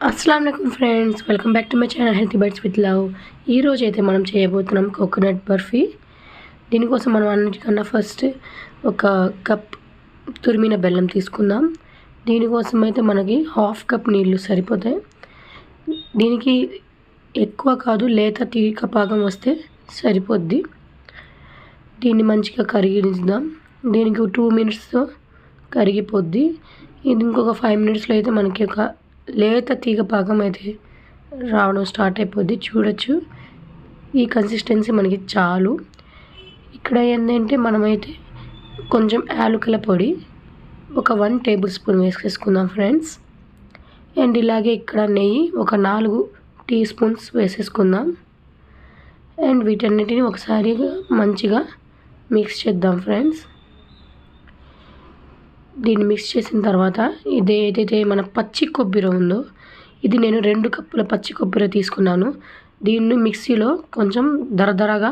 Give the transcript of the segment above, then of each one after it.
अस्सलाम वालेकुम friends, welcome back to my channel healthy bites with love. ఈ రోజు అయితే మనం చేయబోతున్నాం కోకోనట్ బర్ఫీ। దీనికోసం మనం అన్నిటికన్నా ఫస్ట్ ఒక కప్ తురిమిన బెల్లం తీసుకుందాం। దీనికోసం అయితే మనకి హాఫ్ కప్ నీళ్లు సరిపోతాయి। దీనికి ఎక్కువ కాదు, లేత తీగ పాకం వస్తే సరిపోద్ది। దీన్ని మంచిగా కరిగించుదాం। దీనికి 2 మినిట్స్తో కరిగిపోద్ది। ఇది ఇంకొక 5 మినిట్స్లో అయితే మనకి ఒక లేత తీగ పాకం అయితే రావడం స్టార్ట్ అయిపోద్ది। చూడొచ్చు, ఈ కన్సిస్టెన్సీ మనకి చాలు। ఇక్కడ ఏంటంటే మనమైతే కొంచెం యాలకుల పొడి ఒక 1 టేబుల్ స్పూన్ వేసేసుకుందాం ఫ్రెండ్స్। అండ్ ఇలాగే ఇక్కడ నెయ్యి ఒక 4 టీ స్పూన్స్ వేసేసుకుందాం। అండ్ వీటన్నిటిని ఒకసారి మంచిగా మిక్స్ చేద్దాం ఫ్రెండ్స్। దీన్ని మిక్స్ చేసిన తర్వాత ఏదైతే మన పచ్చి కొబ్బరి ఉందో, ఇది నేను 2 కప్పుల పచ్చి కొబ్బరి తీసుకున్నాను। దీన్ని మిక్సీలో కొంచెం దరదరగా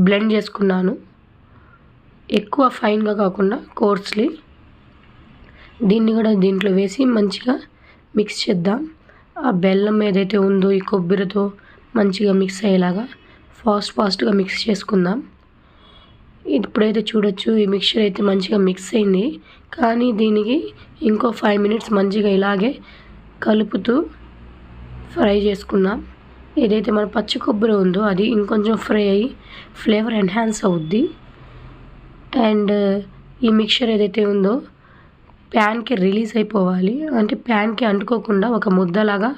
బ్లెండ్ చేసుకున్నాను, ఎక్కువ ఫైన్గా కాకుండా కోర్స్లీ। దీన్ని కూడా దీంట్లో వేసి మంచిగా మిక్స్ చేద్దాం। ఆ బెల్లం ఏదైతే ఉందో ఈ కొబ్బరితో మంచిగా మిక్స్ అయ్యేలాగా ఫాస్ట్గా మిక్స్ చేసుకుందాం। ఇప్పుడైతే చూడొచ్చు, ఈ మిక్చర్ అయితే మంచిగా మిక్స్ అయింది, కానీ దీనికి ఇంకో 5 మినిట్స్ మంచిగా ఇలాగే కలుపుతూ ఫ్రై చేసుకుందాం। ఏదైతే మన పచ్చి కొబ్బరి ఉందో అది ఇంకొంచెం ఫ్రై అయ్యి ఫ్లేవర్ ఎన్హాన్స్ అవుద్ది। అండ్ ఈ మిక్చర్ ఏదైతే ఉందో ప్యాన్కి రిలీజ్ అయిపోవాలి, అంటే ప్యాన్కి అంటుకోకుండా ఒక ముద్దలాగా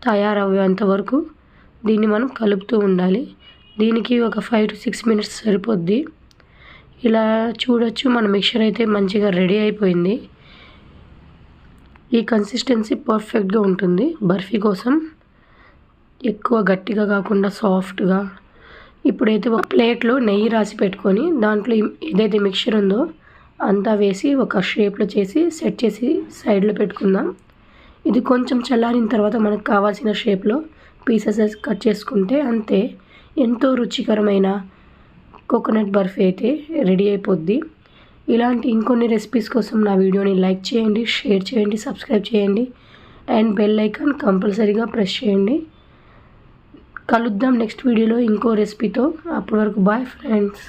తయారయ్యేంత వరకు దీన్ని మనం కలుపుతూ ఉండాలి। దీనికి ఒక 5 to 6 మినిట్స్ సరిపోద్ది। ఇలా చూడొచ్చు, మన మిక్చర్ అయితే మంచిగా రెడీ అయిపోయింది। ఈ కన్సిస్టెన్సీ పర్ఫెక్ట్గా ఉంటుంది బర్ఫీ కోసం, ఎక్కువ గట్టిగా కాకుండా సాఫ్ట్గా। ఇప్పుడైతే ఒక ప్లేట్లో నెయ్యి రాసి పెట్టుకొని దాంట్లో ఏదైతే మిక్చర్ ఉందో అంతా వేసి ఒక షేప్లో చేసి సెట్ చేసి సైడ్లో పెట్టుకుందాం। ఇది కొంచెం చల్లారిన తర్వాత మనకు కావాల్సిన షేప్లో పీసెస్ కట్ చేసుకుంటే అంతే, ఎంతో రుచికరమైన కోకోనట్ బర్ఫీ అయితే రెడీ అయిపోద్ది। ఇలాంటి ఇంకొన్ని రెసిపీస్ కోసం నా వీడియోని లైక్ చేయండి, షేర్ చేయండి, సబ్స్క్రైబ్ చేయండి అండ్ బెల్ ఐకాన్ కంపల్సరీగా ప్రెస్ చేయండి। కలుద్దాం నెక్స్ట్ వీడియోలో ఇంకో రెసిపీతో। అప్పటి వరకు బాయ్ ఫ్రెండ్స్।